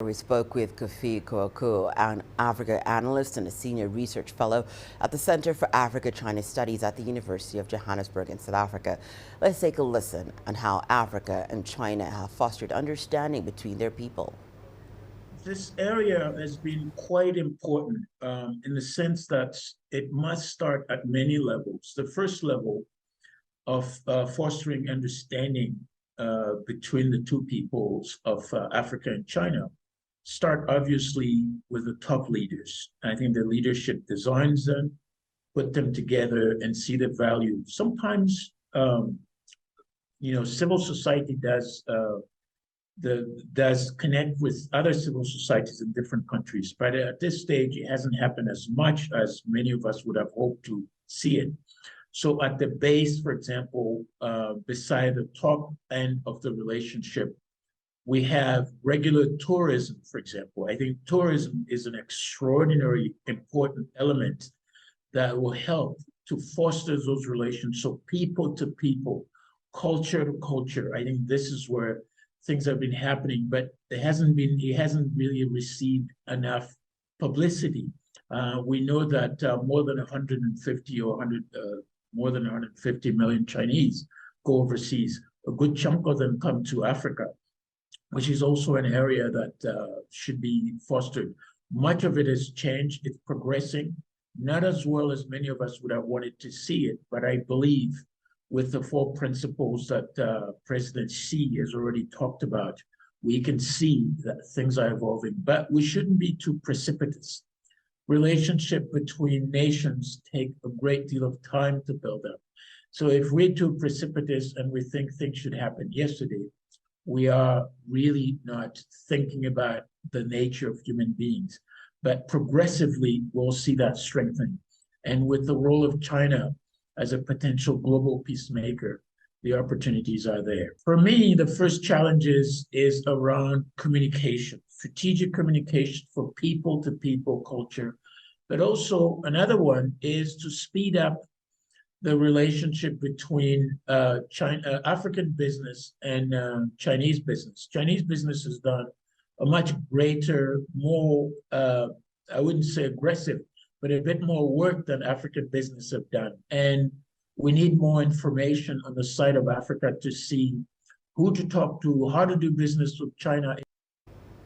We spoke with Koffi Kouakou, an Africa Analyst and a Senior Research Fellow at the Center for Africa-China Studies at the University of Johannesburg in South Africa. Let's take a listen on how Africa and China have fostered understanding between their people. This area has been quite important in the sense that it must start at many levels. The first level of fostering understanding between the two peoples of Africa and China start obviously with the top leaders. I think the leadership designs them, put them together, and see the value. Sometimes, civil society does connect with other civil societies in different countries, but at this stage, it hasn't happened as much as many of us would have hoped to see it. So at the base, for example, beside the top end of the relationship, we have regular tourism, for example. I think tourism is an extraordinarily important element that will help to foster those relations. So people to people, culture to culture. I think this is where things have been happening, but it hasn't really received enough publicity. We know that more than 150 or 100, more than 150 million Chinese go overseas. A good chunk of them come to Africa, which is also an area that should be fostered. Much of it has changed. It's progressing, not as well as many of us would have wanted to see it, but I believe with the 4 principles that President Xi has already talked about, we can see that things are evolving, but we shouldn't be too precipitous. Relationship between nations take a great deal of time to build up. So if we're too precipitous and we think things should happen yesterday, we are really not thinking about the nature of human beings. But progressively, we'll see that strengthening. And with the role of China as a potential global peacemaker, the opportunities are there. For me, the first challenge is around communication, strategic communication for people-to-people culture. But also another one is to speed up the relationship between African business and Chinese business. Chinese business has done a much greater, more, I wouldn't say aggressive, but a bit more work than African business have done. And we need more information on the side of Africa to see who to talk to, how to do business with China